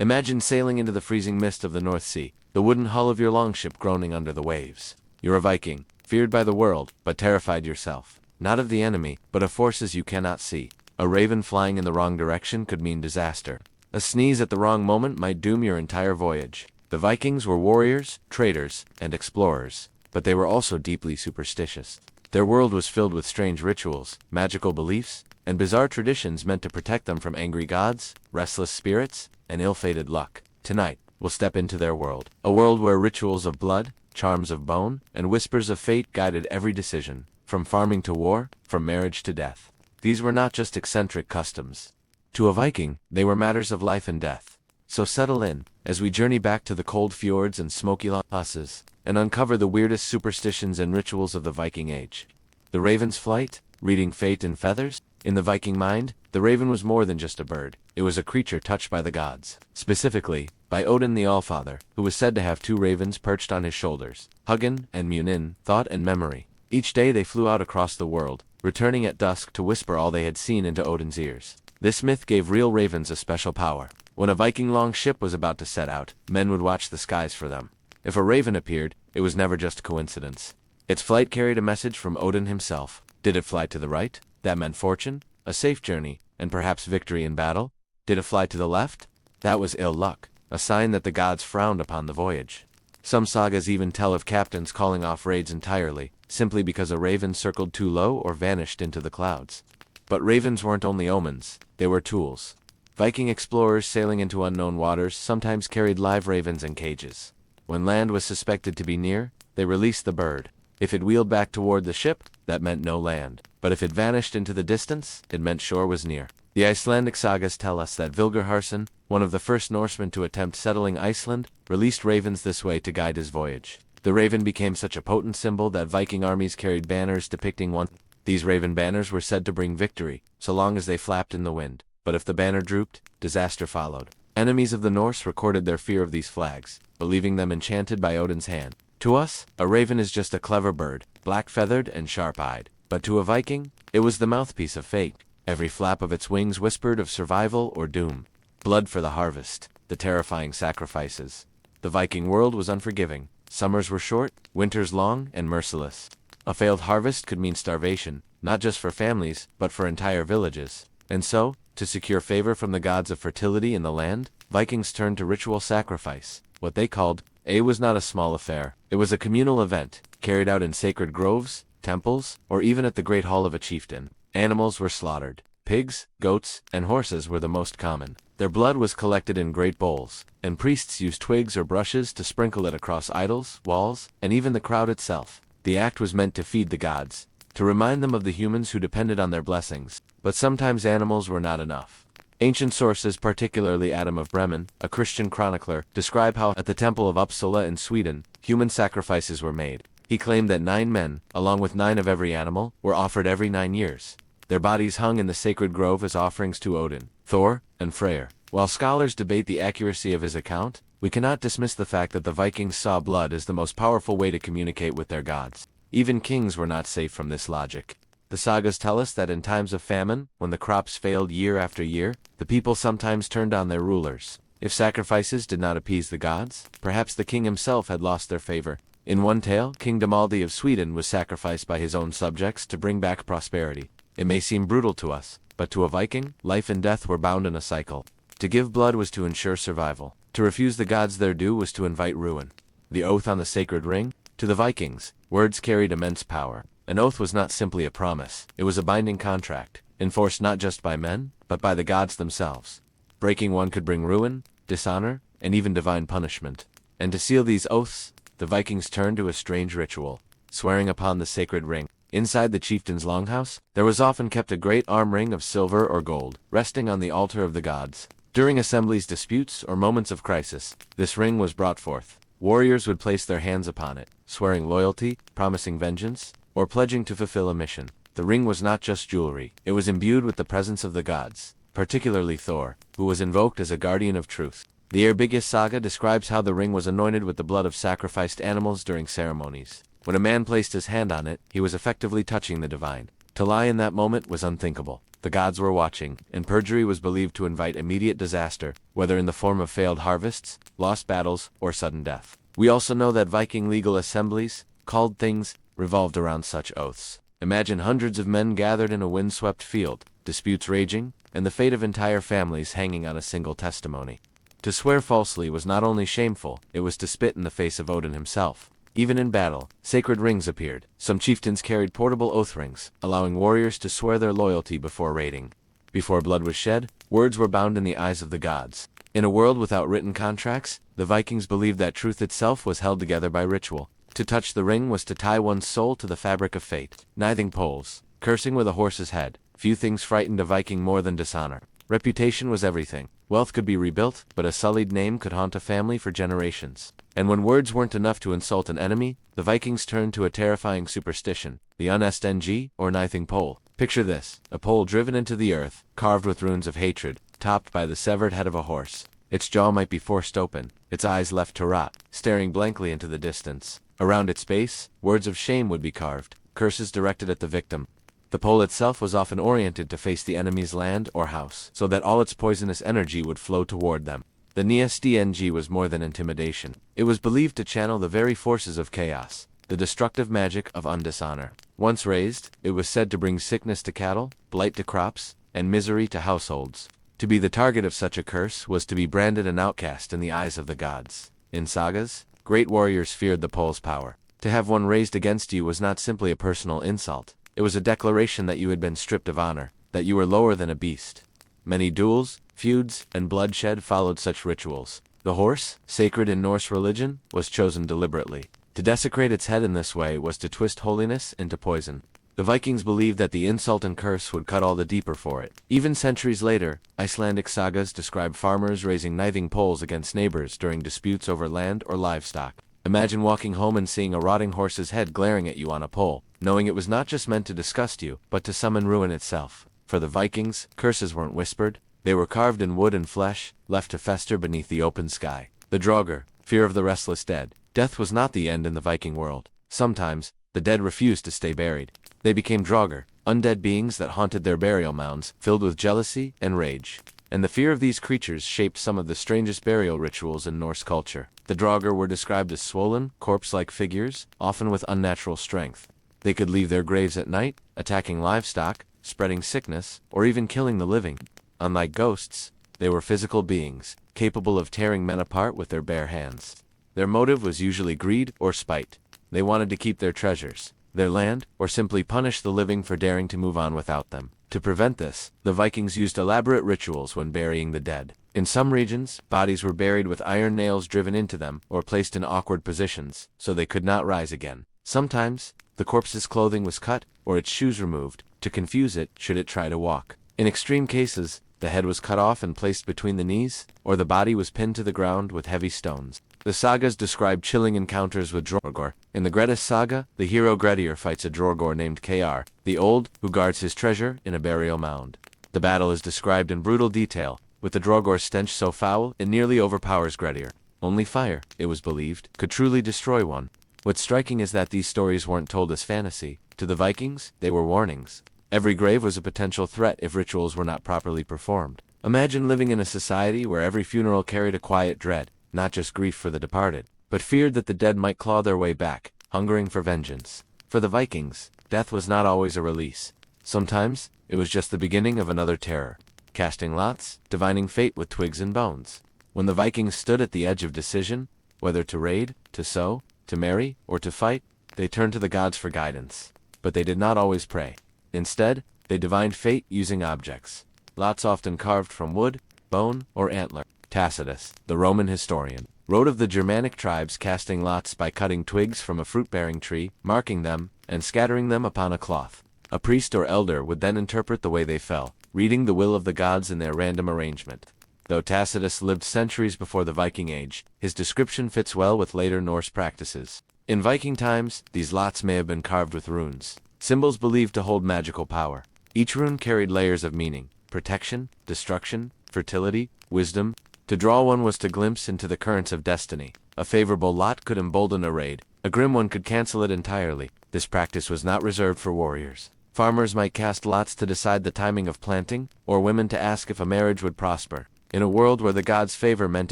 Imagine sailing into the freezing mist of the North Sea, the wooden hull of your longship groaning under the waves. You're a Viking, feared by the world, but terrified yourself. Not of the enemy, but of forces you cannot see. A raven flying in the wrong direction could mean disaster. A sneeze at the wrong moment might doom your entire voyage. The Vikings were warriors, traders, and explorers, but they were also deeply superstitious. Their world was filled with strange rituals, magical beliefs, and bizarre traditions meant to protect them from angry gods, restless spirits, and ill-fated luck. Tonight, we'll step into their world. A world where rituals of blood, charms of bone, and whispers of fate guided every decision, from farming to war, from marriage to death. These were not just eccentric customs. To a Viking, they were matters of life and death. So settle in, as we journey back to the cold fjords and smoky passes, and uncover the weirdest superstitions and rituals of the Viking Age. The raven's flight, reading fate in feathers? In the Viking mind, the raven was more than just a bird. It was a creature touched by the gods. Specifically, by Odin the Allfather, who was said to have two ravens perched on his shoulders, Hugin and Munin, thought and memory. Each day they flew out across the world, returning at dusk to whisper all they had seen into Odin's ears. This myth gave real ravens a special power. When a Viking longship was about to set out, men would watch the skies for them. If a raven appeared, it was never just coincidence. Its flight carried a message from Odin himself. Did it fly to the right? That meant fortune, a safe journey, and perhaps victory in battle. Did it fly to the left? That was ill luck, a sign that the gods frowned upon the voyage. Some sagas even tell of captains calling off raids entirely, simply because a raven circled too low or vanished into the clouds. But ravens weren't only omens, they were tools. Viking explorers sailing into unknown waters sometimes carried live ravens in cages. When land was suspected to be near, they released the bird. If it wheeled back toward the ship, that meant no land. But if it vanished into the distance, it meant shore was near. The Icelandic sagas tell us that Vilgerharson, one of the first Norsemen to attempt settling Iceland, released ravens this way to guide his voyage. The raven became such a potent symbol that Viking armies carried banners depicting one. These raven banners were said to bring victory, so long as they flapped in the wind. But if the banner drooped, disaster followed. Enemies of the Norse recorded their fear of these flags, believing them enchanted by Odin's hand. To us, a raven is just a clever bird, black-feathered and sharp-eyed. But to a Viking, it was the mouthpiece of fate. Every flap of its wings whispered of survival or doom. Blood for the harvest, the terrifying sacrifices. The Viking world was unforgiving. Summers were short, winters long, and merciless. A failed harvest could mean starvation, not just for families, but for entire villages. And so, to secure favor from the gods of fertility in the land, Vikings turned to ritual sacrifice. What they called was not a small affair. It was a communal event, carried out in sacred groves, temples, or even at the great hall of a chieftain. Animals were slaughtered. Pigs, goats, and horses were the most common. Their blood was collected in great bowls, and priests used twigs or brushes to sprinkle it across idols, walls, and even the crowd itself. The act was meant to feed the gods, to remind them of the humans who depended on their blessings. But sometimes animals were not enough. Ancient sources, particularly Adam of Bremen, a Christian chronicler, describe how, at the temple of Uppsala in Sweden, human sacrifices were made. He claimed that 9 men, along with 9 of every animal, were offered every 9 years. Their bodies hung in the sacred grove as offerings to Odin, Thor, and Freyr. While scholars debate the accuracy of his account, we cannot dismiss the fact that the Vikings saw blood as the most powerful way to communicate with their gods. Even kings were not safe from this logic. The sagas tell us that in times of famine, when the crops failed year after year, the people sometimes turned on their rulers. If sacrifices did not appease the gods, perhaps the king himself had lost their favor. In one tale, King Damaldi of Sweden was sacrificed by his own subjects to bring back prosperity. It may seem brutal to us, but to a Viking, life and death were bound in a cycle. To give blood was to ensure survival. To refuse the gods their due was to invite ruin. The oath on the sacred ring? To the Vikings, words carried immense power. An oath was not simply a promise, it was a binding contract, enforced not just by men, but by the gods themselves. Breaking one could bring ruin, dishonor, and even divine punishment. And to seal these oaths, the Vikings turned to a strange ritual, swearing upon the sacred ring. Inside the chieftain's longhouse, there was often kept a great arm ring of silver or gold, resting on the altar of the gods. During assemblies, disputes, or moments of crisis, this ring was brought forth. Warriors would place their hands upon it, swearing loyalty, promising vengeance, or pledging to fulfill a mission. The ring was not just jewelry, it was imbued with the presence of the gods, particularly Thor, who was invoked as a guardian of truth. The Eyrbyggja saga describes how the ring was anointed with the blood of sacrificed animals during ceremonies. When a man placed his hand on it, he was effectively touching the divine. To lie in that moment was unthinkable. The gods were watching, and perjury was believed to invite immediate disaster, whether in the form of failed harvests, lost battles, or sudden death. We also know that Viking legal assemblies, called things, revolved around such oaths. Imagine hundreds of men gathered in a windswept field, disputes raging, and the fate of entire families hanging on a single testimony. To swear falsely was not only shameful, it was to spit in the face of Odin himself. Even in battle, sacred rings appeared. Some chieftains carried portable oath rings, allowing warriors to swear their loyalty before raiding. Before blood was shed, words were bound in the eyes of the gods. In a world without written contracts, the Vikings believed that truth itself was held together by ritual. To touch the ring was to tie one's soul to the fabric of fate. Nithing poles, cursing with a horse's head. Few things frightened a Viking more than dishonor. Reputation was everything. Wealth could be rebuilt, but a sullied name could haunt a family for generations. And when words weren't enough to insult an enemy, the Vikings turned to a terrifying superstition, the unstng, or nithing pole. Picture this, a pole driven into the earth, carved with runes of hatred, topped by the severed head of a horse. Its jaw might be forced open, its eyes left to rot, staring blankly into the distance. Around its base, words of shame would be carved, curses directed at the victim. The pole itself was often oriented to face the enemy's land or house, so that all its poisonous energy would flow toward them. The NSDNG was more than intimidation. It was believed to channel the very forces of chaos, the destructive magic of undishonor. Once raised, it was said to bring sickness to cattle, blight to crops, and misery to households. To be the target of such a curse was to be branded an outcast in the eyes of the gods. In sagas, great warriors feared the pole's power. To have one raised against you was not simply a personal insult. It was a declaration that you had been stripped of honor, that you were lower than a beast. Many duels, feuds, and bloodshed followed such rituals. The horse, sacred in Norse religion, was chosen deliberately. To desecrate its head in this way was to twist holiness into poison. The Vikings believed that the insult and curse would cut all the deeper for it. Even centuries later, Icelandic sagas describe farmers raising nithing poles against neighbors during disputes over land or livestock. Imagine walking home and seeing a rotting horse's head glaring at you on a pole, knowing it was not just meant to disgust you, but to summon ruin itself. For the Vikings, curses weren't whispered. They were carved in wood and flesh, left to fester beneath the open sky. The Draugr, fear of the restless dead. Death was not the end in the Viking world. Sometimes, the dead refused to stay buried. They became Draugr, undead beings that haunted their burial mounds, filled with jealousy and rage. And the fear of these creatures shaped some of the strangest burial rituals in Norse culture. The Draugr were described as swollen, corpse-like figures, often with unnatural strength. They could leave their graves at night, attacking livestock, spreading sickness, or even killing the living. Unlike ghosts, they were physical beings, capable of tearing men apart with their bare hands. Their motive was usually greed or spite. They wanted to keep their treasures, their land, or simply punish the living for daring to move on without them. To prevent this, the Vikings used elaborate rituals when burying the dead. In some regions, bodies were buried with iron nails driven into them or placed in awkward positions, so they could not rise again. Sometimes, the corpse's clothing was cut or its shoes removed, to confuse it should it try to walk. In extreme cases, the head was cut off and placed between the knees, or the body was pinned to the ground with heavy stones. The sagas describe chilling encounters with Draugr. In the Grettis saga, the hero Grettir fights a Draugr named Kr, the Old, who guards his treasure in a burial mound. The battle is described in brutal detail, with the Draugur's stench so foul it nearly overpowers Grettir. Only fire, it was believed, could truly destroy one. What's striking is that these stories weren't told as fantasy. To the Vikings, they were warnings. Every grave was a potential threat if rituals were not properly performed. Imagine living in a society where every funeral carried a quiet dread, not just grief for the departed, but feared that the dead might claw their way back, hungering for vengeance. For the Vikings, death was not always a release. Sometimes, it was just the beginning of another terror. Casting lots, divining fate with twigs and bones. When the Vikings stood at the edge of decision, whether to raid, to sow, to marry, or to fight, they turned to the gods for guidance. But they did not always pray. Instead, they divined fate using objects. Lots often carved from wood, bone, or antler. Tacitus, the Roman historian, wrote of the Germanic tribes casting lots by cutting twigs from a fruit-bearing tree, marking them, and scattering them upon a cloth. A priest or elder would then interpret the way they fell, reading the will of the gods in their random arrangement. Though Tacitus lived centuries before the Viking Age, his description fits well with later Norse practices. In Viking times, these lots may have been carved with runes, symbols believed to hold magical power. Each rune carried layers of meaning: protection, destruction, fertility, wisdom. To draw one was to glimpse into the currents of destiny. A favorable lot could embolden a raid. A grim one could cancel it entirely. This practice was not reserved for warriors. Farmers might cast lots to decide the timing of planting, or women to ask if a marriage would prosper. In a world where the gods' favor meant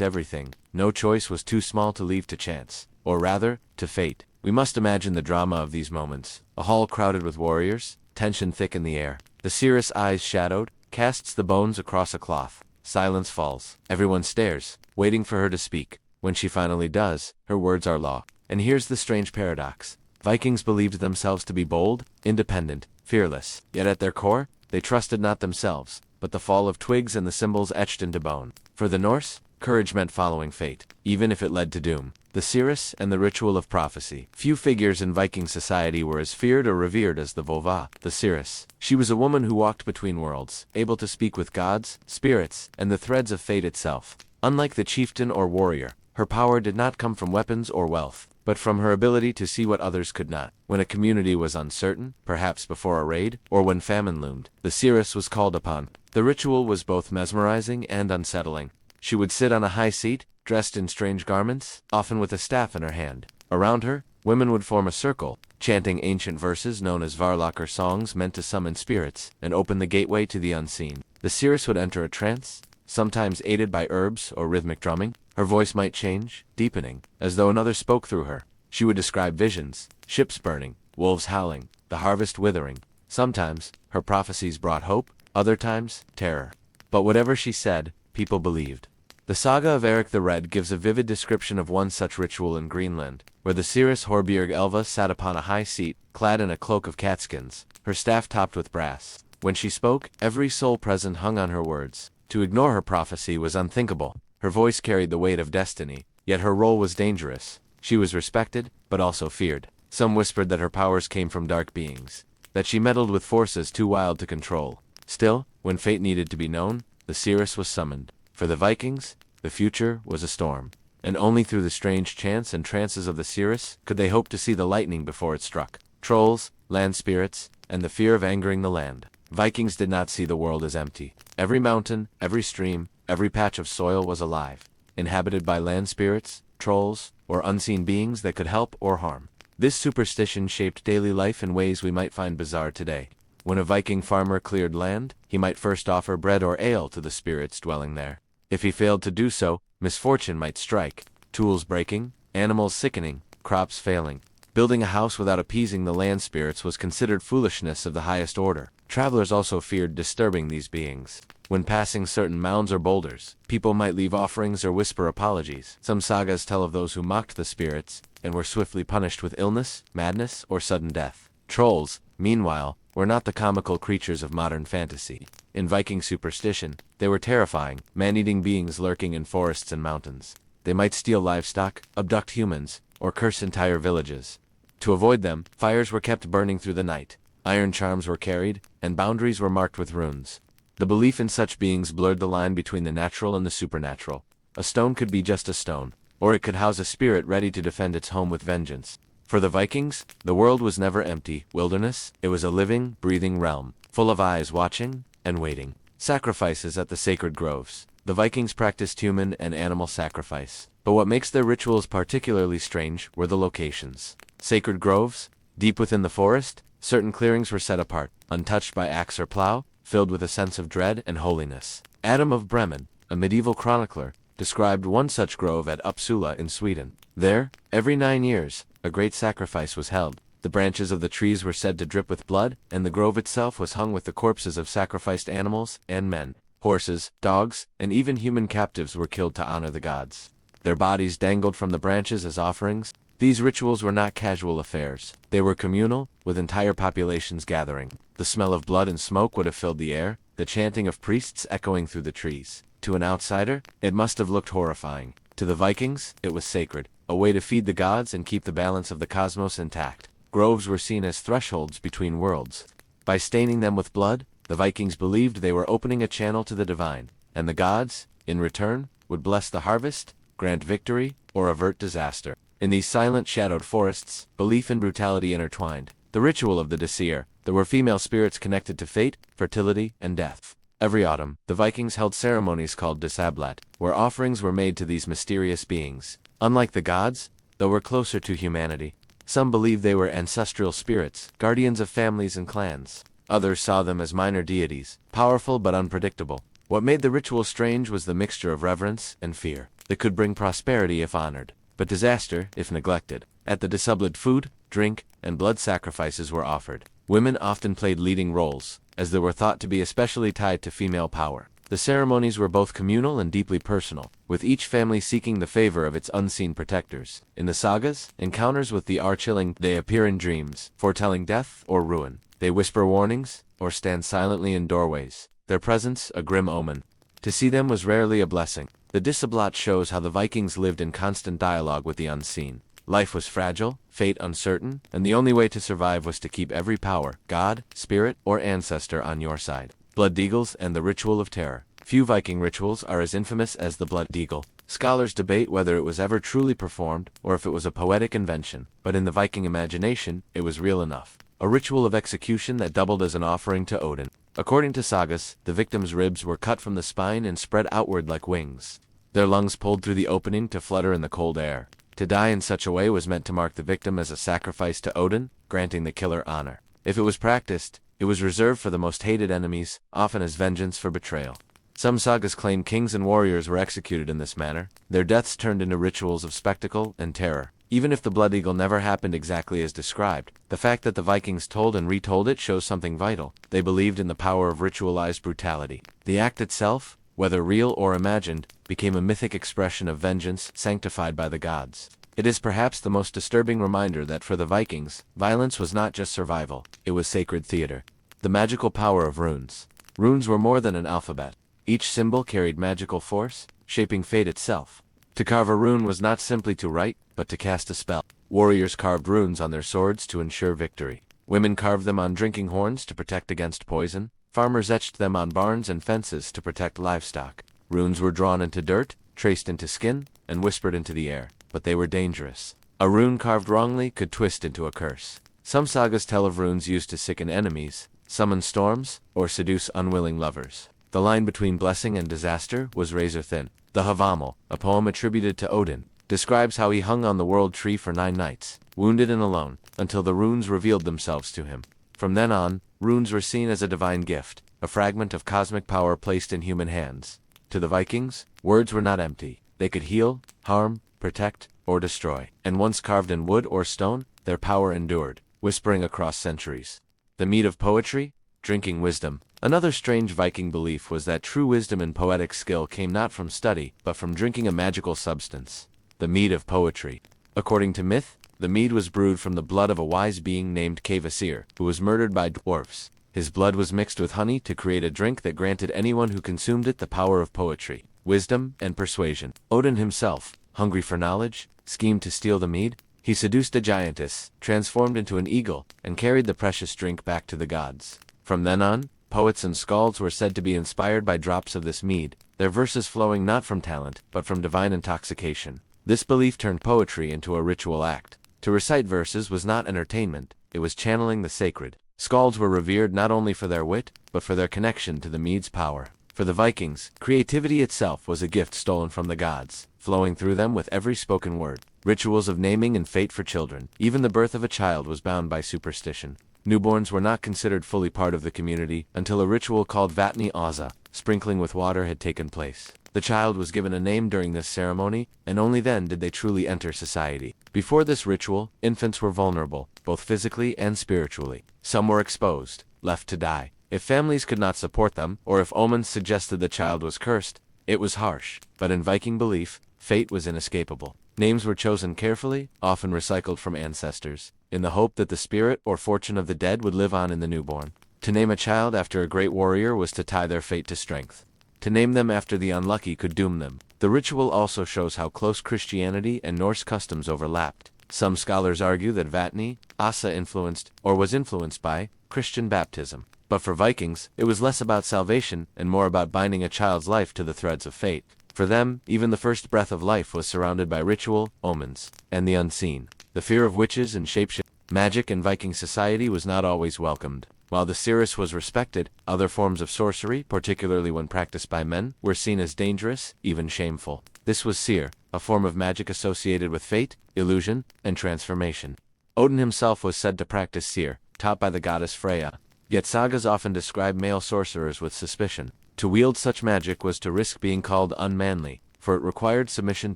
everything, no choice was too small to leave to chance, or rather, to fate. We must imagine the drama of these moments. A hall crowded with warriors, tension thick in the air. The seeress, eyes shadowed, casts the bones across a cloth. Silence falls. Everyone stares, waiting for her to speak. When she finally does, her words are law. And here's the strange paradox. Vikings believed themselves to be bold, independent, fearless. Yet at their core, they trusted not themselves, but the fall of twigs and the symbols etched into bone. For the Norse, courage meant following fate, even if it led to doom. The seeress and the ritual of prophecy. Few figures in Viking society were as feared or revered as the vova, the seeress. She was a woman who walked between worlds, able to speak with gods, spirits, and the threads of fate itself. Unlike the chieftain or warrior, her power did not come from weapons or wealth, but from her ability to see what others could not. When a community was uncertain, perhaps before a raid, or when famine loomed, the seeress was called upon. The ritual was both mesmerizing and unsettling. She would sit on a high seat, dressed in strange garments, often with a staff in her hand. Around her, women would form a circle, chanting ancient verses known as varlock or songs meant to summon spirits, and open the gateway to the unseen. The seeress would enter a trance, sometimes aided by herbs or rhythmic drumming. Her voice might change, deepening, as though another spoke through her. She would describe visions, ships burning, wolves howling, the harvest withering. Sometimes, her prophecies brought hope, other times, terror. But whatever she said, people believed. The saga of Eric the Red gives a vivid description of one such ritual in Greenland, where the seeress Horbjerg Elva sat upon a high seat, clad in a cloak of catskins, her staff topped with brass. When she spoke, every soul present hung on her words. To ignore her prophecy was unthinkable. Her voice carried the weight of destiny, yet her role was dangerous. She was respected, but also feared. Some whispered that her powers came from dark beings, that she meddled with forces too wild to control. Still, when fate needed to be known, the seeress was summoned. For the Vikings, the future was a storm, and only through the strange chants and trances of the seeress could they hope to see the lightning before it struck. Trolls, land spirits, and the fear of angering the land. Vikings did not see the world as empty. Every mountain, every stream, every patch of soil was alive, inhabited by land spirits, trolls, or unseen beings that could help or harm. This superstition shaped daily life in ways we might find bizarre today. When a Viking farmer cleared land, he might first offer bread or ale to the spirits dwelling there. If he failed to do so, misfortune might strike, tools breaking, animals sickening, crops failing. Building a house without appeasing the land spirits was considered foolishness of the highest order. Travelers also feared disturbing these beings. When passing certain mounds or boulders, people might leave offerings or whisper apologies. Some sagas tell of those who mocked the spirits, and were swiftly punished with illness, madness, or sudden death. Trolls, meanwhile, were not the comical creatures of modern fantasy. In Viking superstition, they were terrifying, man-eating beings lurking in forests and mountains. They might steal livestock, abduct humans, or curse entire villages. To avoid them, fires were kept burning through the night, iron charms were carried, and boundaries were marked with runes. The belief in such beings blurred the line between the natural and the supernatural. A stone could be just a stone, or it could house a spirit ready to defend its home with vengeance. For the Vikings, the world was never empty wilderness. It was a living, breathing realm, full of eyes watching and waiting. Sacrifices at the sacred groves. The Vikings practiced human and animal sacrifice. But what makes their rituals particularly strange were the locations. Sacred groves, deep within the forest, certain clearings were set apart, untouched by axe or plow, filled with a sense of dread and holiness. Adam of Bremen, a medieval chronicler, described one such grove at Uppsala in Sweden. There, every 9 years, a great sacrifice was held. The branches of the trees were said to drip with blood, and the grove itself was hung with the corpses of sacrificed animals and men. Horses, dogs, and even human captives were killed to honor the gods. Their bodies dangled from the branches as offerings. These rituals were not casual affairs. They were communal, with entire populations gathering. The smell of blood and smoke would have filled the air, the chanting of priests echoing through the trees. To an outsider, it must have looked horrifying. To the Vikings, it was sacred, a way to feed the gods and keep the balance of the cosmos intact. Groves were seen as thresholds between worlds. By staining them with blood, the Vikings believed they were opening a channel to the divine, and the gods, in return, would bless the harvest, grant victory, or avert disaster. In these silent, shadowed forests, belief and brutality intertwined. The ritual of the Disir, there were female spirits connected to fate, fertility, and death. Every autumn, the Vikings held ceremonies called Disablat, where offerings were made to these mysterious beings. Unlike the gods, they were closer to humanity. Some believed they were ancestral spirits, guardians of families and clans. Others saw them as minor deities, powerful but unpredictable. What made the ritual strange was the mixture of reverence and fear. They could bring prosperity if honored, but disaster if neglected. At the dissubled food, drink, and blood sacrifices were offered. Women often played leading roles, as they were thought to be especially tied to female power. The ceremonies were both communal and deeply personal, with each family seeking the favor of its unseen protectors. In the sagas, encounters with the are-chilling, they appear in dreams, foretelling death or ruin. They whisper warnings, or stand silently in doorways, their presence a grim omen. To see them was rarely a blessing. The Disablat shows how the Vikings lived in constant dialogue with the unseen. Life was fragile, fate uncertain, and the only way to survive was to keep every power, god, spirit, or ancestor on your side. Blood Deagles and the Ritual of Terror. Few Viking rituals are as infamous as the Blood Deagle. Scholars debate whether it was ever truly performed, or if it was a poetic invention, but in the Viking imagination, it was real enough. A ritual of execution that doubled as an offering to Odin. According to sagas, the victim's ribs were cut from the spine and spread outward like wings. Their lungs pulled through the opening to flutter in the cold air. To die in such a way was meant to mark the victim as a sacrifice to Odin, granting the killer honor. If it was practiced, it was reserved for the most hated enemies, often as vengeance for betrayal. Some sagas claim kings and warriors were executed in this manner, their deaths turned into rituals of spectacle and terror. Even if the Blood Eagle never happened exactly as described, the fact that the Vikings told and retold it shows something vital. They believed in the power of ritualized brutality. The act itself, whether real or imagined, became a mythic expression of vengeance sanctified by the gods. It is perhaps the most disturbing reminder that for the Vikings, violence was not just survival, it was sacred theater. The magical power of runes. Runes were more than an alphabet. Each symbol carried magical force, shaping fate itself. To carve a rune was not simply to write, but to cast a spell. Warriors carved runes on their swords to ensure victory. Women carved them on drinking horns to protect against poison. Farmers etched them on barns and fences to protect livestock. Runes were drawn into dirt, traced into skin, and whispered into the air, but they were dangerous. A rune carved wrongly could twist into a curse. Some sagas tell of runes used to sicken enemies, summon storms, or seduce unwilling lovers. The line between blessing and disaster was razor thin. The Havamal, a poem attributed to Odin, describes how he hung on the world tree for 9 nights, wounded and alone, until the runes revealed themselves to him. From then on, runes were seen as a divine gift, a fragment of cosmic power placed in human hands. To the Vikings, words were not empty. They could heal, harm, protect, or destroy. And once carved in wood or stone, their power endured, whispering across centuries. The mead of poetry, drinking wisdom. Another strange Viking belief was that true wisdom and poetic skill came not from study, but from drinking a magical substance. The mead of poetry. According to myth, the mead was brewed from the blood of a wise being named Kvasir, who was murdered by dwarfs. His blood was mixed with honey to create a drink that granted anyone who consumed it the power of poetry, wisdom, and persuasion. Odin himself, hungry for knowledge, schemed to steal the mead. He seduced a giantess, transformed into an eagle, and carried the precious drink back to the gods. From then on, poets and skalds were said to be inspired by drops of this mead, their verses flowing not from talent, but from divine intoxication. This belief turned poetry into a ritual act. To recite verses was not entertainment, it was channeling the sacred. Skalds were revered not only for their wit, but for their connection to the mead's power. For the Vikings, creativity itself was a gift stolen from the gods, flowing through them with every spoken word. Rituals of naming and fate for children. Even the birth of a child was bound by superstition. Newborns were not considered fully part of the community until a ritual called Vatni Aza, sprinkling with water, had taken place. The child was given a name during this ceremony, and only then did they truly enter society. Before this ritual, infants were vulnerable, both physically and spiritually. Some were exposed, left to die. If families could not support them, or if omens suggested the child was cursed, it was harsh. But in Viking belief, fate was inescapable. Names were chosen carefully, often recycled from ancestors, in the hope that the spirit or fortune of the dead would live on in the newborn. To name a child after a great warrior was to tie their fate to strength. To name them after the unlucky could doom them. The ritual also shows how close Christianity and Norse customs overlapped. Some scholars argue that Vatni Asa influenced, or was influenced by, Christian baptism. But for Vikings, it was less about salvation and more about binding a child's life to the threads of fate. For them, even the first breath of life was surrounded by ritual, omens, and the unseen. The fear of witches and shapeshifters. Magic in Viking society was not always welcomed. While the seers was respected, other forms of sorcery, particularly when practiced by men, were seen as dangerous, even shameful. This was seer, a form of magic associated with fate, illusion, and transformation. Odin himself was said to practice seer, taught by the goddess Freya. Yet sagas often describe male sorcerers with suspicion. To wield such magic was to risk being called unmanly, for it required submission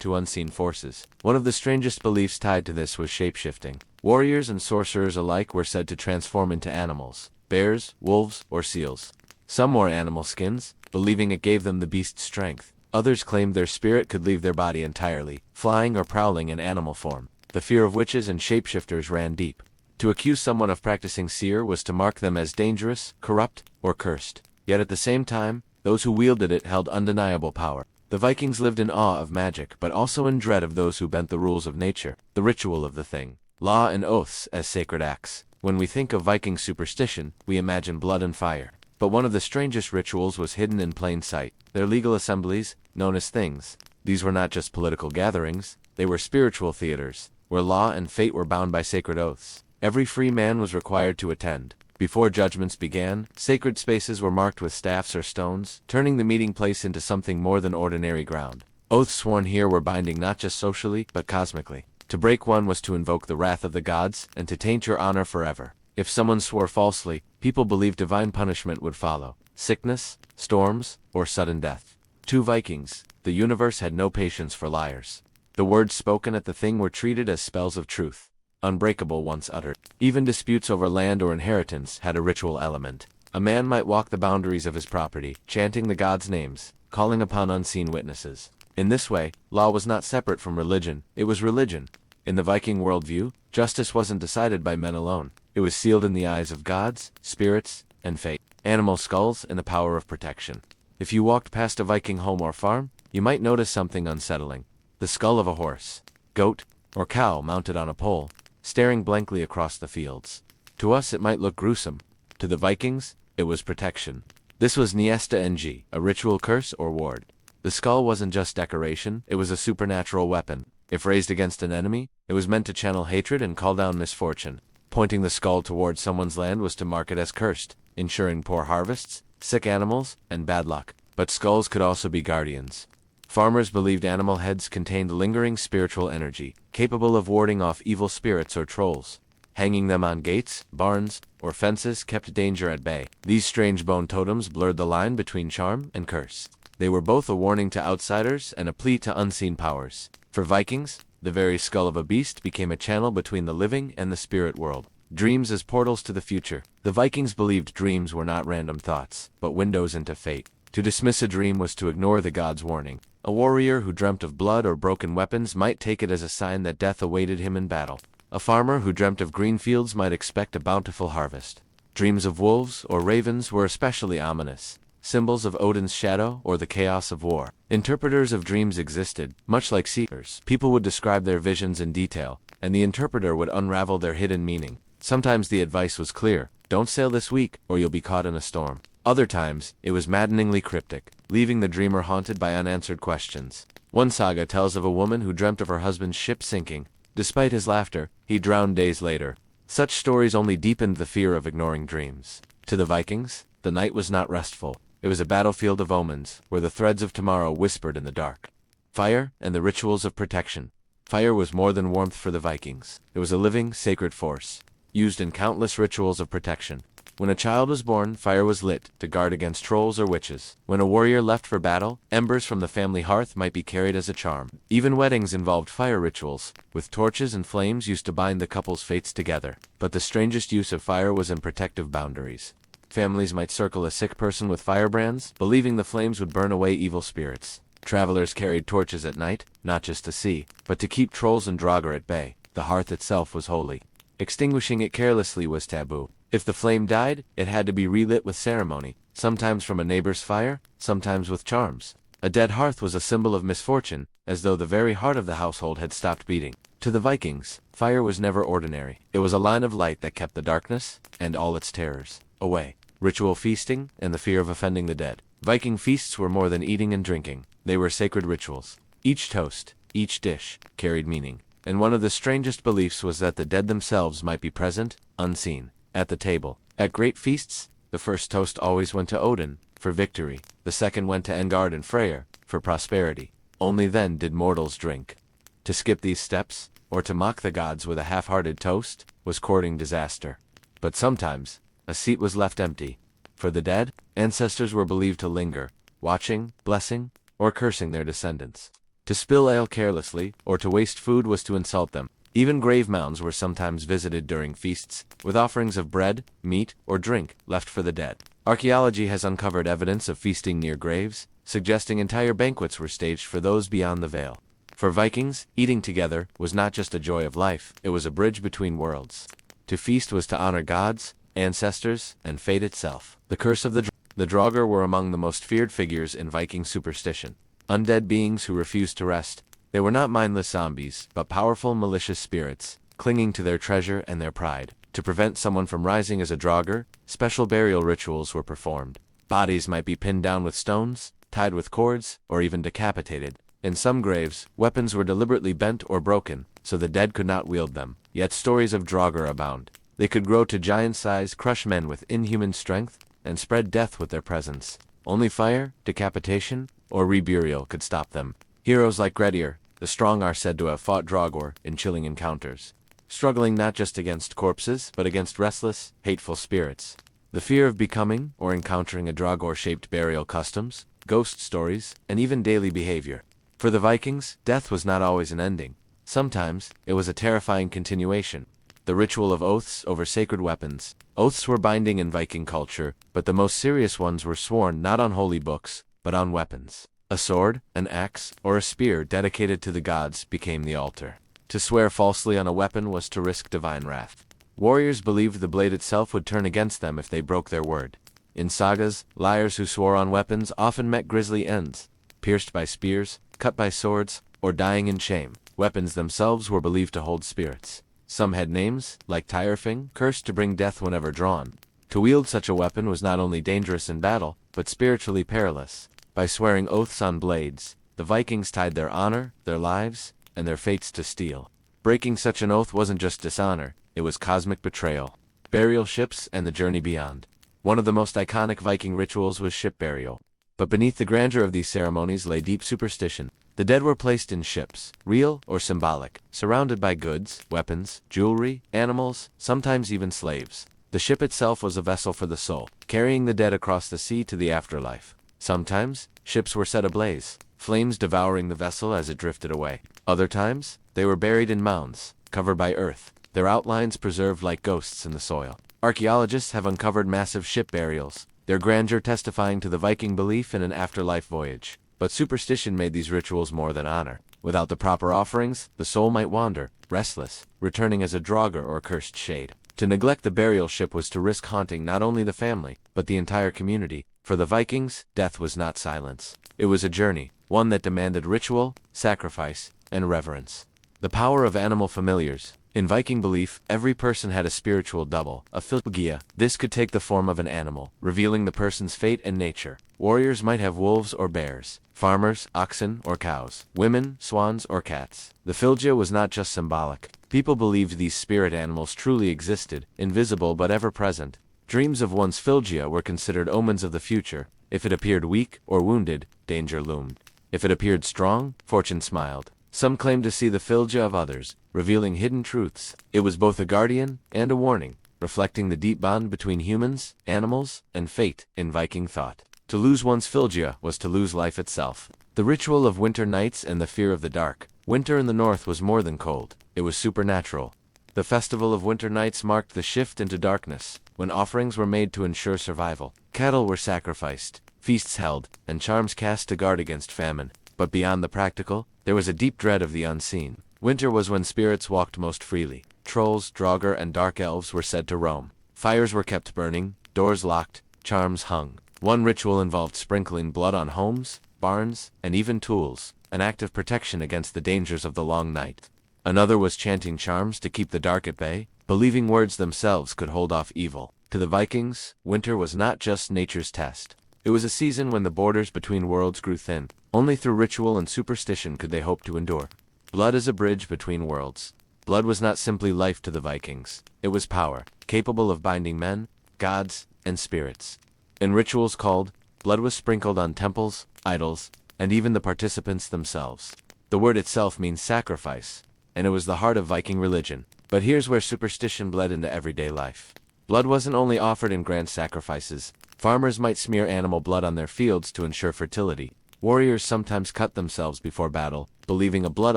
to unseen forces. One of the strangest beliefs tied to this was shapeshifting. Warriors and sorcerers alike were said to transform into animals: bears, wolves, or seals. Some wore animal skins, believing it gave them the beast's strength. Others claimed their spirit could leave their body entirely, flying or prowling in animal form. The fear of witches and shapeshifters ran deep. To accuse someone of practicing seer was to mark them as dangerous, corrupt, or cursed. Yet at the same time, those who wielded it held undeniable power. The Vikings lived in awe of magic, but also in dread of those who bent the rules of nature, the ritual of the thing, law and oaths as sacred acts. When we think of Viking superstition, we imagine blood and fire. But one of the strangest rituals was hidden in plain sight: their legal assemblies, known as things. These were not just political gatherings, they were spiritual theaters, where law and fate were bound by sacred oaths. Every free man was required to attend. Before judgments began, sacred spaces were marked with staffs or stones, turning the meeting place into something more than ordinary ground. Oaths sworn here were binding not just socially, but cosmically. To break one was to invoke the wrath of the gods, and to taint your honor forever. If someone swore falsely, people believed divine punishment would follow: sickness, storms, or sudden death. To Vikings, the universe had no patience for liars. The words spoken at the thing were treated as spells of truth, unbreakable once uttered. Even disputes over land or inheritance had a ritual element. A man might walk the boundaries of his property, chanting the gods' names, calling upon unseen witnesses. In this way, law was not separate from religion, it was religion. In the Viking worldview, justice wasn't decided by men alone. It was sealed in the eyes of gods, spirits, and fate. Animal skulls and the power of protection. If you walked past a Viking home or farm, you might notice something unsettling: the skull of a horse, goat, or cow mounted on a pole, staring blankly across the fields. To us it might look gruesome. To the Vikings, it was protection. This was Niesta NG, a ritual curse or ward. The skull wasn't just decoration, it was a supernatural weapon. If raised against an enemy, it was meant to channel hatred and call down misfortune. Pointing the skull towards someone's land was to mark it as cursed, ensuring poor harvests, sick animals, and bad luck. But skulls could also be guardians. Farmers believed animal heads contained lingering spiritual energy, capable of warding off evil spirits or trolls. Hanging them on gates, barns, or fences kept danger at bay. These strange bone totems blurred the line between charm and curse. They were both a warning to outsiders and a plea to unseen powers. For Vikings, the very skull of a beast became a channel between the living and the spirit world. Dreams as portals to the future. The Vikings believed dreams were not random thoughts, but windows into fate. To dismiss a dream was to ignore the god's warning. A warrior who dreamt of blood or broken weapons might take it as a sign that death awaited him in battle. A farmer who dreamt of green fields might expect a bountiful harvest. Dreams of wolves or ravens were especially ominous, symbols of Odin's shadow or the chaos of war. Interpreters of dreams existed, much like seers. People would describe their visions in detail, and the interpreter would unravel their hidden meaning. Sometimes the advice was clear: don't sail this week, or you'll be caught in a storm. Other times, it was maddeningly cryptic, leaving the dreamer haunted by unanswered questions. One saga tells of a woman who dreamt of her husband's ship sinking. Despite his laughter, he drowned days later. Such stories only deepened the fear of ignoring dreams. To the Vikings, the night was not restful. It was a battlefield of omens, where the threads of tomorrow whispered in the dark. Fire and the rituals of protection. Fire was more than warmth for the Vikings. It was a living, sacred force, used in countless rituals of protection. When a child was born, fire was lit to guard against trolls or witches. When a warrior left for battle, embers from the family hearth might be carried as a charm. Even weddings involved fire rituals, with torches and flames used to bind the couple's fates together. But the strangest use of fire was in protective boundaries. Families might circle a sick person with firebrands, believing the flames would burn away evil spirits. Travelers carried torches at night, not just to see, but to keep trolls and draugr at bay. The hearth itself was holy. Extinguishing it carelessly was taboo. If the flame died, it had to be relit with ceremony, sometimes from a neighbor's fire, sometimes with charms. A dead hearth was a symbol of misfortune, as though the very heart of the household had stopped beating. To the Vikings, fire was never ordinary. It was a line of light that kept the darkness, and all its terrors, away. Ritual feasting, and the fear of offending the dead. Viking feasts were more than eating and drinking. They were sacred rituals. Each toast, each dish, carried meaning. And one of the strangest beliefs was that the dead themselves might be present, unseen, at the table. At great feasts, the first toast always went to Odin, for victory. The second went to Engard and Freyr, for prosperity. Only then did mortals drink. To skip these steps, or to mock the gods with a half-hearted toast, was courting disaster. But sometimes, a seat was left empty. For the dead, ancestors were believed to linger, watching, blessing, or cursing their descendants. To spill ale carelessly, or to waste food was to insult them. Even grave mounds were sometimes visited during feasts, with offerings of bread, meat, or drink left for the dead. Archaeology has uncovered evidence of feasting near graves, suggesting entire banquets were staged for those beyond the veil. For Vikings, eating together was not just a joy of life, it was a bridge between worlds. To feast was to honor gods, ancestors, and fate itself. The curse of the Draugr were among the most feared figures in Viking superstition. Undead beings who refused to rest. They were not mindless zombies, but powerful malicious spirits, clinging to their treasure and their pride. To prevent someone from rising as a Draugr, special burial rituals were performed. Bodies might be pinned down with stones, tied with cords, or even decapitated. In some graves, weapons were deliberately bent or broken, so the dead could not wield them. Yet stories of Draugr abound. They could grow to giant size, crush men with inhuman strength, and spread death with their presence. Only fire, decapitation, or reburial could stop them. Heroes like Grettir, the strong, are said to have fought Draugr in chilling encounters, struggling not just against corpses, but against restless, hateful spirits. The fear of becoming or encountering a Draugr shaped burial customs, ghost stories, and even daily behavior. For the Vikings, death was not always an ending. Sometimes, it was a terrifying continuation. The ritual of oaths over sacred weapons. Oaths were binding in Viking culture, but the most serious ones were sworn not on holy books, but on weapons. A sword, an axe, or a spear dedicated to the gods became the altar. To swear falsely on a weapon was to risk divine wrath. Warriors believed the blade itself would turn against them if they broke their word. In sagas, liars who swore on weapons often met grisly ends, pierced by spears, cut by swords, or dying in shame. Weapons themselves were believed to hold spirits. Some had names, like Tyrfing, cursed to bring death whenever drawn. To wield such a weapon was not only dangerous in battle, but spiritually perilous. By swearing oaths on blades, the Vikings tied their honor, their lives, and their fates to steel. Breaking such an oath wasn't just dishonor, it was cosmic betrayal. Burial ships and the journey beyond. One of the most iconic Viking rituals was ship burial. But beneath the grandeur of these ceremonies lay deep superstition. The dead were placed in ships, real or symbolic, surrounded by goods, weapons, jewelry, animals, sometimes even slaves. The ship itself was a vessel for the soul, carrying the dead across the sea to the afterlife. Sometimes, ships were set ablaze, flames devouring the vessel as it drifted away. Other times, they were buried in mounds, covered by earth, their outlines preserved like ghosts in the soil. Archaeologists have uncovered massive ship burials, their grandeur testifying to the Viking belief in an afterlife voyage. But superstition made these rituals more than honor. Without the proper offerings, the soul might wander, restless, returning as a Draugr or cursed shade. To neglect the burial ship was to risk haunting not only the family, but the entire community. For the Vikings, death was not silence. It was a journey, one that demanded ritual, sacrifice, and reverence. The power of animal familiars. In Viking belief, every person had a spiritual double, a fylgja. This could take the form of an animal, revealing the person's fate and nature. Warriors might have wolves or bears, farmers, oxen or cows, women, swans or cats. The fylgja was not just symbolic. People believed these spirit animals truly existed, invisible but ever-present. Dreams of one's fylgja were considered omens of the future. If it appeared weak or wounded, danger loomed. If it appeared strong, fortune smiled. Some claimed to see the fylgja of others, revealing hidden truths. It was both a guardian and a warning, reflecting the deep bond between humans, animals, and fate in Viking thought. To lose one's fylgja was to lose life itself. The ritual of winter nights and the fear of the dark. Winter in the north was more than cold, it was supernatural. The festival of winter nights marked the shift into darkness, when offerings were made to ensure survival. Cattle were sacrificed, feasts held, and charms cast to guard against famine. But beyond the practical, there was a deep dread of the unseen. Winter was when spirits walked most freely. Trolls, Draugr, and dark elves were said to roam. Fires were kept burning, doors locked, charms hung. One ritual involved sprinkling blood on homes, barns, and even tools, an act of protection against the dangers of the long night. Another was chanting charms to keep the dark at bay, believing words themselves could hold off evil. To the Vikings, winter was not just nature's test. It was a season when the borders between worlds grew thin. Only through ritual and superstition could they hope to endure. Blood is a bridge between worlds. Blood was not simply life to the Vikings. It was power, capable of binding men, gods, and spirits. In rituals called, blood was sprinkled on temples, idols, and even the participants themselves. The word itself means sacrifice, and it was the heart of Viking religion. But here's where superstition bled into everyday life. Blood wasn't only offered in grand sacrifices. Farmers might smear animal blood on their fields to ensure fertility. Warriors sometimes cut themselves before battle, believing a blood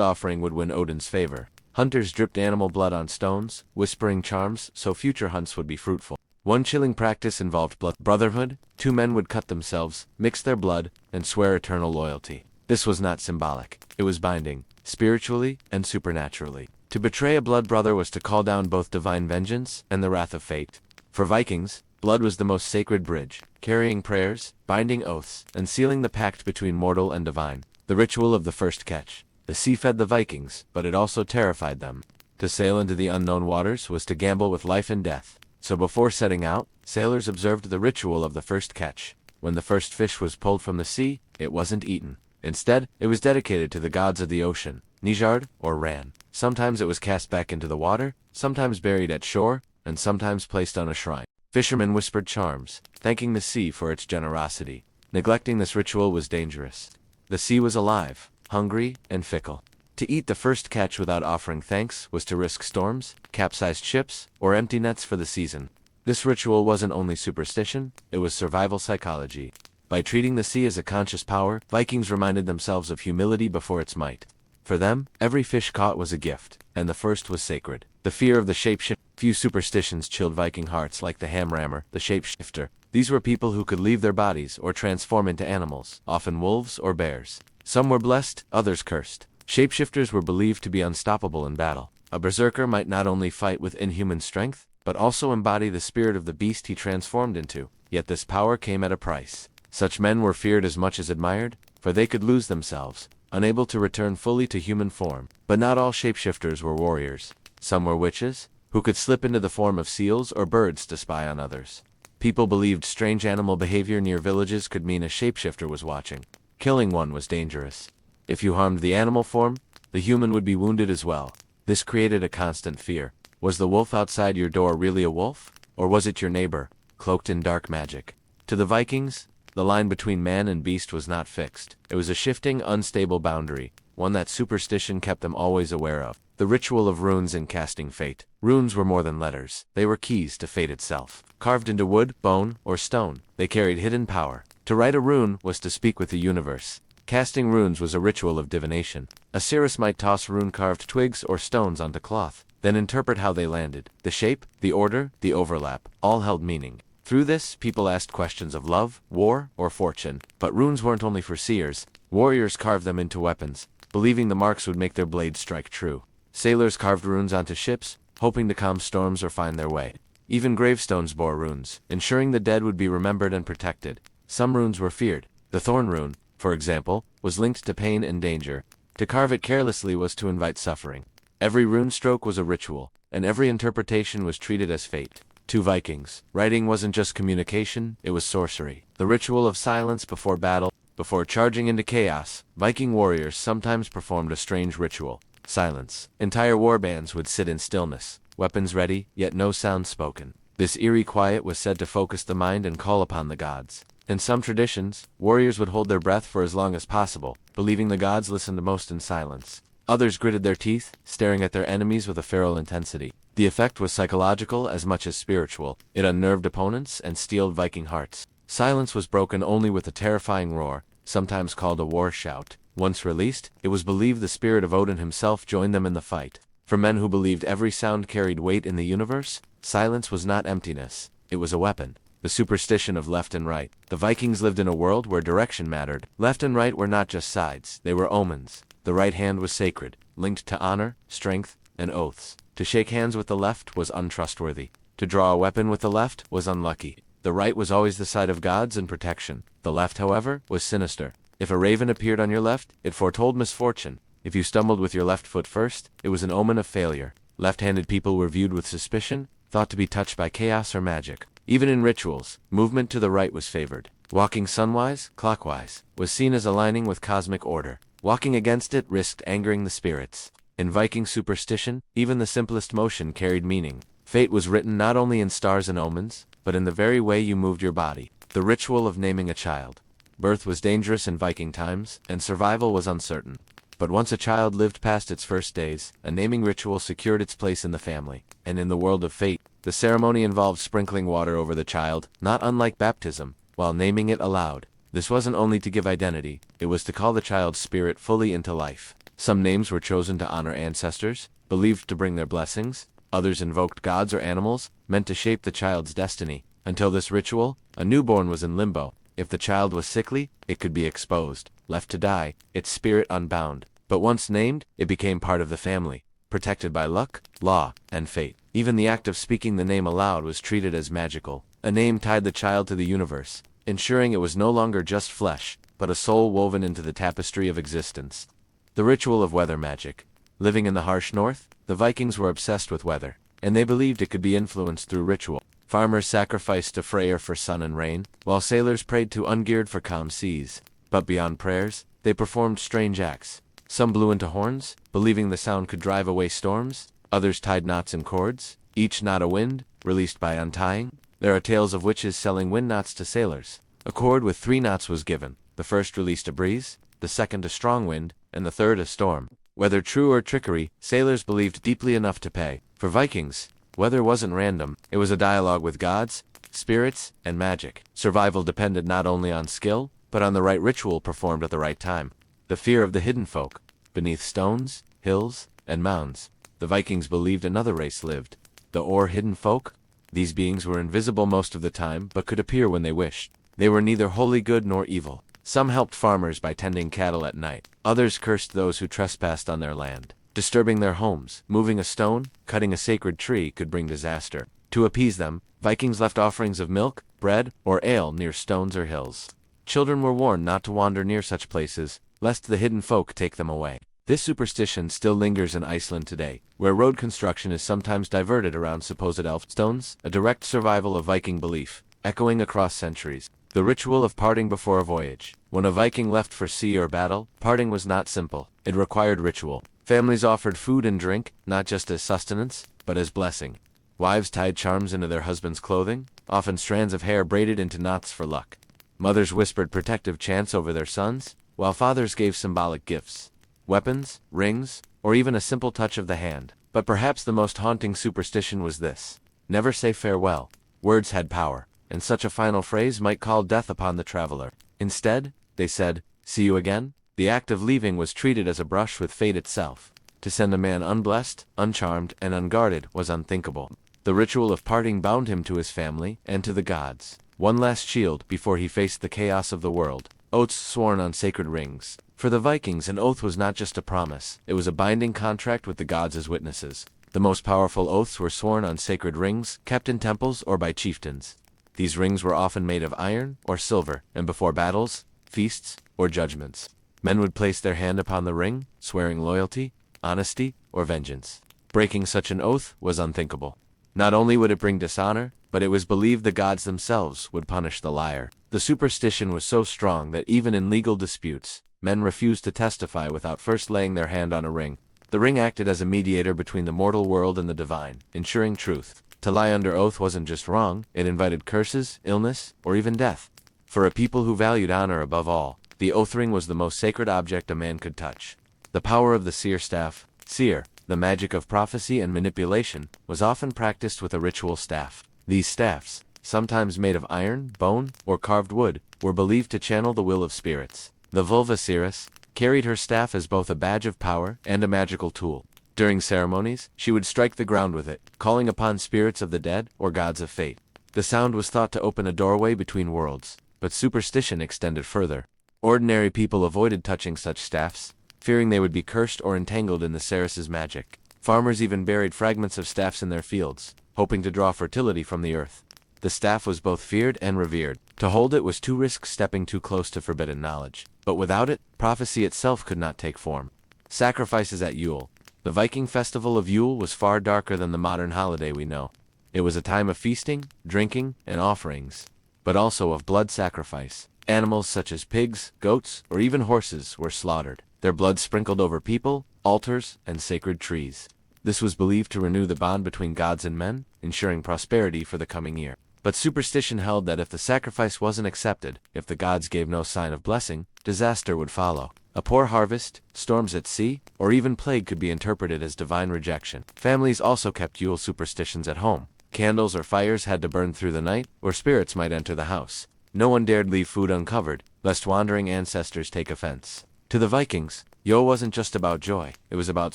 offering would win Odin's favor. Hunters dripped animal blood on stones, whispering charms so future hunts would be fruitful. One chilling practice involved blood brotherhood. 2 men would cut themselves, mix their blood, and swear eternal loyalty. This was not symbolic. It was binding, spiritually and supernaturally. To betray a blood brother was to call down both divine vengeance and the wrath of fate. For Vikings, blood was the most sacred bridge, carrying prayers, binding oaths, and sealing the pact between mortal and divine. The ritual of the first catch. The sea fed the Vikings, but it also terrified them. To sail into the unknown waters was to gamble with life and death. So before setting out, sailors observed the ritual of the first catch. When the first fish was pulled from the sea, it wasn't eaten. Instead, it was dedicated to the gods of the ocean, Nijard or Ran. Sometimes it was cast back into the water, sometimes buried at shore, and sometimes placed on a shrine. Fishermen whispered charms, thanking the sea for its generosity. Neglecting this ritual was dangerous. The sea was alive, hungry, and fickle. To eat the first catch without offering thanks was to risk storms, capsized ships, or empty nets for the season. This ritual wasn't only superstition, it was survival psychology. By treating the sea as a conscious power, Vikings reminded themselves of humility before its might. For them, every fish caught was a gift, and the first was sacred. The fear of the shapeshifter. Few superstitions chilled Viking hearts like the hamrammer, the shapeshifter. These were people who could leave their bodies or transform into animals, often wolves or bears. Some were blessed, others cursed. Shapeshifters were believed to be unstoppable in battle. A berserker might not only fight with inhuman strength, but also embody the spirit of the beast he transformed into. Yet this power came at a price. Such men were feared as much as admired, for they could lose themselves, unable to return fully to human form. But not all shapeshifters were warriors. Some were witches, who could slip into the form of seals or birds to spy on others. People believed strange animal behavior near villages could mean a shapeshifter was watching. Killing one was dangerous. If you harmed the animal form, the human would be wounded as well. This created a constant fear. Was the wolf outside your door really a wolf? Or was it your neighbor, cloaked in dark magic? To the Vikings, the line between man and beast was not fixed. It was a shifting, unstable boundary, one that superstition kept them always aware of. The ritual of runes in casting fate. Runes were more than letters. They were keys to fate itself. Carved into wood, bone, or stone, they carried hidden power. To write a rune was to speak with the universe. Casting runes was a ritual of divination. A seeress might toss rune-carved twigs or stones onto cloth, then interpret how they landed. The shape, the order, the overlap, all held meaning. Through this, people asked questions of love, war, or fortune. But runes weren't only for seers. Warriors carved them into weapons, believing the marks would make their blades strike true. Sailors carved runes onto ships, hoping to calm storms or find their way. Even gravestones bore runes, ensuring the dead would be remembered and protected. Some runes were feared. The thorn rune, for example, was linked to pain and danger. To carve it carelessly was to invite suffering. Every rune stroke was a ritual, and every interpretation was treated as fate. To Vikings, writing wasn't just communication, it was sorcery. The ritual of silence before battle. Before charging into chaos, Viking warriors sometimes performed a strange ritual. Silence. Entire warbands would sit in stillness, weapons ready, yet no sound spoken. This eerie quiet was said to focus the mind and call upon the gods. In some traditions, warriors would hold their breath for as long as possible, believing the gods listened most in silence. Others gritted their teeth, staring at their enemies with a feral intensity. The effect was psychological as much as spiritual. It unnerved opponents and steeled Viking hearts. Silence was broken only with a terrifying roar, sometimes called a war shout. Once released, it was believed the spirit of Odin himself joined them in the fight. For men who believed every sound carried weight in the universe, silence was not emptiness, it was a weapon. The superstition of left and right. The Vikings lived in a world where direction mattered. Left and right were not just sides, they were omens. The right hand was sacred, linked to honor, strength, and oaths. To shake hands with the left was untrustworthy. To draw a weapon with the left was unlucky. The right was always the side of gods and protection. The left, however, was sinister. If a raven appeared on your left, it foretold misfortune. If you stumbled with your left foot first, it was an omen of failure. Left-handed people were viewed with suspicion, thought to be touched by chaos or magic. Even in rituals, movement to the right was favored. Walking sunwise, clockwise, was seen as aligning with cosmic order. Walking against it risked angering the spirits. In Viking superstition, even the simplest motion carried meaning. Fate was written not only in stars and omens, but in the very way you moved your body. The ritual of naming a child. Birth was dangerous in Viking times, and survival was uncertain. But once a child lived past its first days, a naming ritual secured its place in the family. And in the world of fate, the ceremony involved sprinkling water over the child, not unlike baptism, while naming it aloud. This wasn't only to give identity, it was to call the child's spirit fully into life. Some names were chosen to honor ancestors, believed to bring their blessings. Others invoked gods or animals, meant to shape the child's destiny. Until this ritual, a newborn was in limbo. If the child was sickly, it could be exposed, left to die, its spirit unbound. But once named, it became part of the family, protected by luck, law, and fate. Even the act of speaking the name aloud was treated as magical. A name tied the child to the universe, ensuring it was no longer just flesh, but a soul woven into the tapestry of existence. The ritual of weather magic. Living in the harsh north, the Vikings were obsessed with weather, and they believed it could be influenced through ritual. Farmers sacrificed to Freyr for sun and rain, while sailors prayed to Ungerd for calm seas. But beyond prayers, they performed strange acts. Some blew into horns, believing the sound could drive away storms. Others tied knots in cords, each knot a wind, released by untying. There are tales of witches selling wind knots to sailors. A cord with 3 knots was given. The first released a breeze, the second a strong wind, and the third a storm. Whether true or trickery, sailors believed deeply enough to pay. For Vikings, weather wasn't random, it was a dialogue with gods, spirits, and magic. Survival depended not only on skill, but on the right ritual performed at the right time. The fear of the hidden folk. Beneath stones, hills, and mounds, the Vikings believed another race lived. The hidden folk? These beings were invisible most of the time, but could appear when they wished. They were neither wholly good nor evil. Some helped farmers by tending cattle at night. Others cursed those who trespassed on their land, disturbing their homes. Moving a stone, cutting a sacred tree could bring disaster. To appease them, Vikings left offerings of milk, bread, or ale near stones or hills. Children were warned not to wander near such places, lest the hidden folk take them away. This superstition still lingers in Iceland today, where road construction is sometimes diverted around supposed elf stones, a direct survival of Viking belief, echoing across centuries. The ritual of parting before a voyage. When a Viking left for sea or battle, parting was not simple. It required ritual. Families offered food and drink, not just as sustenance, but as blessing. Wives tied charms into their husbands' clothing, often strands of hair braided into knots for luck. Mothers whispered protective chants over their sons, while fathers gave symbolic gifts. Weapons, rings, or even a simple touch of the hand. But perhaps the most haunting superstition was this. Never say farewell. Words had power, and such a final phrase might call death upon the traveler. Instead, they said, "See you again." The act of leaving was treated as a brush with fate itself. To send a man unblessed, uncharmed, and unguarded was unthinkable. The ritual of parting bound him to his family and to the gods. One last shield before he faced the chaos of the world. Oaths sworn on sacred rings. For the Vikings, an oath was not just a promise, it was a binding contract with the gods as witnesses. The most powerful oaths were sworn on sacred rings, kept in temples or by chieftains. These rings were often made of iron or silver, and before battles, feasts, or judgments, men would place their hand upon the ring, swearing loyalty, honesty, or vengeance. Breaking such an oath was unthinkable. Not only would it bring dishonor, but it was believed the gods themselves would punish the liar. The superstition was so strong that even in legal disputes, men refused to testify without first laying their hand on a ring. The ring acted as a mediator between the mortal world and the divine, ensuring truth. To lie under oath wasn't just wrong, it invited curses, illness, or even death. For a people who valued honor above all, the oath ring was the most sacred object a man could touch. The power of the seer staff, seer, the magic of prophecy and manipulation, was often practiced with a ritual staff. These staffs, sometimes made of iron, bone, or carved wood, were believed to channel the will of spirits. The vulva seeress carried her staff as both a badge of power and a magical tool. During ceremonies, she would strike the ground with it, calling upon spirits of the dead or gods of fate. The sound was thought to open a doorway between worlds, but superstition extended further. Ordinary people avoided touching such staffs, fearing they would be cursed or entangled in the seeress's magic. Farmers even buried fragments of staffs in their fields, hoping to draw fertility from the earth. The staff was both feared and revered. To hold it was too risky, stepping too close to forbidden knowledge. But without it, prophecy itself could not take form. Sacrifices at Yule. The Viking festival of Yule was far darker than the modern holiday we know. It was a time of feasting, drinking, and offerings, but also of blood sacrifice. Animals such as pigs, goats, or even horses were slaughtered, their blood sprinkled over people, altars, and sacred trees. This was believed to renew the bond between gods and men, ensuring prosperity for the coming year. But superstition held that if the sacrifice wasn't accepted, if the gods gave no sign of blessing, disaster would follow. A poor harvest, storms at sea, or even plague could be interpreted as divine rejection. Families also kept Yule superstitions at home. Candles or fires had to burn through the night, or spirits might enter the house. No one dared leave food uncovered, lest wandering ancestors take offense. To the Vikings, Yule wasn't just about joy, it was about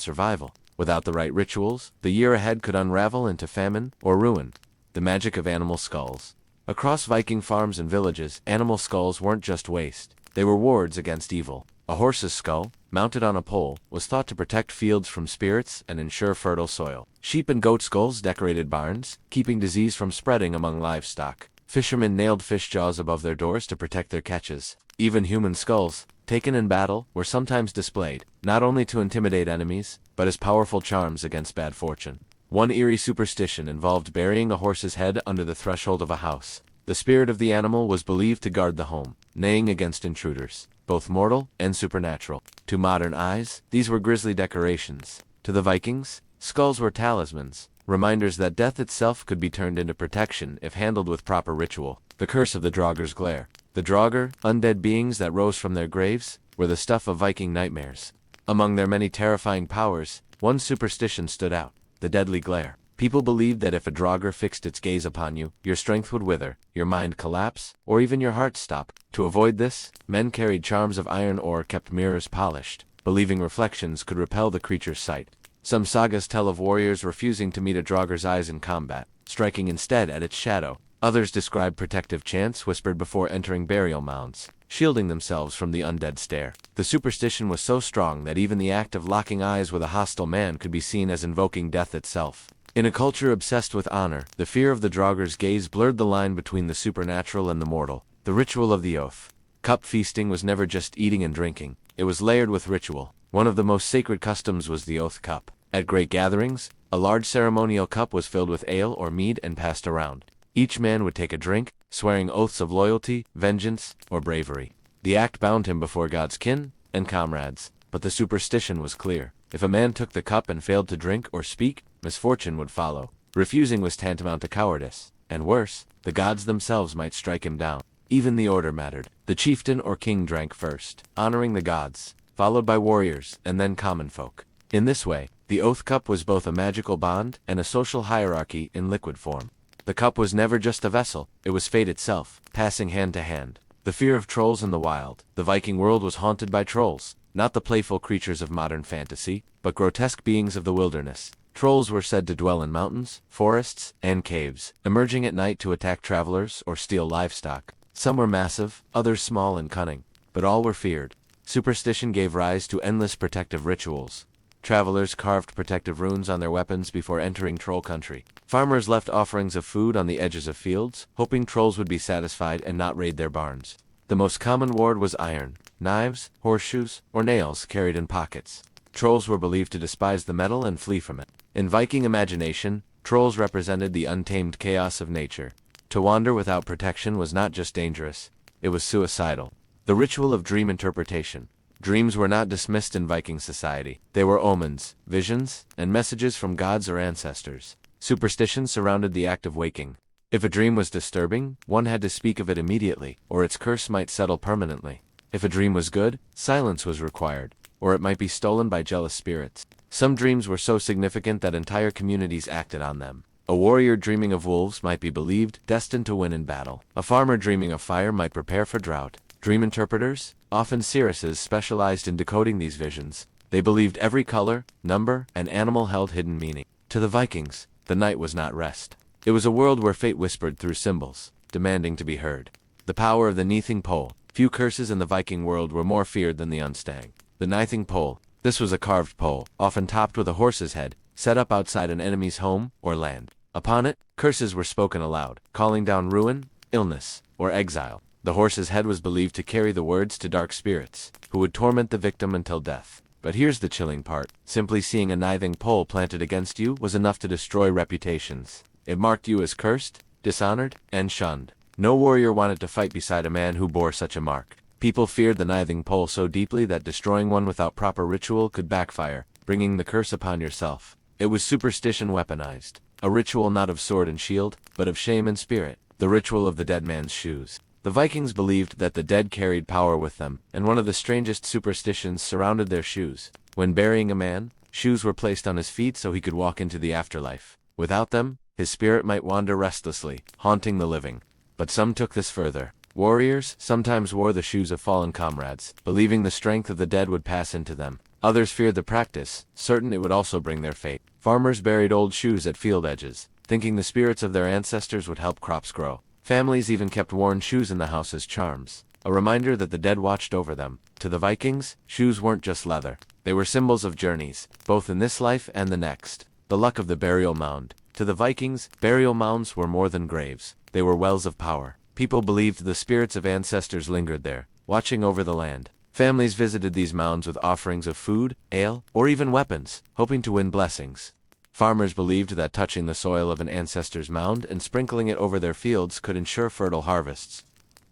survival. Without the right rituals, the year ahead could unravel into famine or ruin. The magic of animal skulls. Across Viking farms and villages, animal skulls weren't just waste. They were wards against evil. A horse's skull, mounted on a pole, was thought to protect fields from spirits and ensure fertile soil. Sheep and goat skulls decorated barns, keeping disease from spreading among livestock. Fishermen nailed fish jaws above their doors to protect their catches. Even human skulls, taken in battle, were sometimes displayed, not only to intimidate enemies, but as powerful charms against bad fortune. One eerie superstition involved burying a horse's head under the threshold of a house. The spirit of the animal was believed to guard the home, neighing against intruders, both mortal and supernatural. To modern eyes, these were grisly decorations. To the Vikings, skulls were talismans, reminders that death itself could be turned into protection if handled with proper ritual. The curse of the Draugr's glare. The Draugr, undead beings that rose from their graves, were the stuff of Viking nightmares. Among their many terrifying powers, one superstition stood out: the deadly glare. People believed that if a Draugr fixed its gaze upon you, your strength would wither, your mind collapse, or even your heart stop. To avoid this, men carried charms of iron or kept mirrors polished, believing reflections could repel the creature's sight. Some sagas tell of warriors refusing to meet a Draugr's eyes in combat, striking instead at its shadow. Others describe protective chants whispered before entering burial mounds, shielding themselves from the undead stare. The superstition was so strong that even the act of locking eyes with a hostile man could be seen as invoking death itself. In a culture obsessed with honor, the fear of the Draugr's gaze blurred the line between the supernatural and the mortal. The ritual of the oath. Cup feasting was never just eating and drinking, it was layered with ritual. One of the most sacred customs was the oath cup. At great gatherings, a large ceremonial cup was filled with ale or mead and passed around. Each man would take a drink, swearing oaths of loyalty, vengeance, or bravery. The act bound him before God's kin and comrades, but the superstition was clear. If a man took the cup and failed to drink or speak, misfortune would follow. Refusing was tantamount to cowardice, and worse, the gods themselves might strike him down. Even the order mattered. The chieftain or king drank first, honoring the gods, followed by warriors, and then common folk. In this way, the oath cup was both a magical bond and a social hierarchy in liquid form. The cup was never just a vessel, it was fate itself, passing hand to hand. The fear of trolls in the wild. The Viking world was haunted by trolls, not the playful creatures of modern fantasy, but grotesque beings of the wilderness. Trolls were said to dwell in mountains, forests, and caves, emerging at night to attack travelers or steal livestock. Some were massive, others small and cunning, but all were feared. Superstition gave rise to endless protective rituals. Travelers carved protective runes on their weapons before entering troll country. Farmers left offerings of food on the edges of fields, hoping trolls would be satisfied and not raid their barns. The most common ward was iron, knives, horseshoes, or nails carried in pockets. Trolls were believed to despise the metal and flee from it. In Viking imagination, trolls represented the untamed chaos of nature. To wander without protection was not just dangerous, it was suicidal. The ritual of dream interpretation. Dreams were not dismissed in Viking society. They were omens, visions, and messages from gods or ancestors. Superstition surrounded the act of waking. If a dream was disturbing, one had to speak of it immediately, or its curse might settle permanently. If a dream was good, silence was required, or it might be stolen by jealous spirits. Some dreams were so significant that entire communities acted on them. A warrior dreaming of wolves might be believed destined to win in battle. A farmer dreaming of fire might prepare for drought. Dream interpreters, often seers, specialized in decoding these visions. They believed every color, number, and animal held hidden meaning. To the Vikings, the night was not rest. It was a world where fate whispered through symbols, demanding to be heard. The power of the Nithing pole. Few curses in the Viking world were more feared than the unstang. The Nithing pole. This was a carved pole, often topped with a horse's head, set up outside an enemy's home or land. Upon it, curses were spoken aloud, calling down ruin, illness, or exile. The horse's head was believed to carry the words to dark spirits, who would torment the victim until death. But here's the chilling part. Simply seeing a Nithing pole planted against you was enough to destroy reputations. It marked you as cursed, dishonored, and shunned. No warrior wanted to fight beside a man who bore such a mark. People feared the Nithing pole so deeply that destroying one without proper ritual could backfire, bringing the curse upon yourself. It was superstition weaponized. A ritual not of sword and shield, but of shame and spirit. The ritual of the dead man's shoes. The Vikings believed that the dead carried power with them, and one of the strangest superstitions surrounded their shoes. When burying a man, shoes were placed on his feet so he could walk into the afterlife. Without them, his spirit might wander restlessly, haunting the living. But some took this further. Warriors sometimes wore the shoes of fallen comrades, believing the strength of the dead would pass into them. Others feared the practice, certain it would also bring their fate. Farmers buried old shoes at field edges, thinking the spirits of their ancestors would help crops grow. Families even kept worn shoes in the house as charms, a reminder that the dead watched over them. To the Vikings, shoes weren't just leather. They were symbols of journeys, both in this life and the next. The luck of the burial mound. To the Vikings, burial mounds were more than graves. They were wells of power. People believed the spirits of ancestors lingered there, watching over the land. Families visited these mounds with offerings of food, ale, or even weapons, hoping to win blessings. Farmers believed that touching the soil of an ancestor's mound and sprinkling it over their fields could ensure fertile harvests.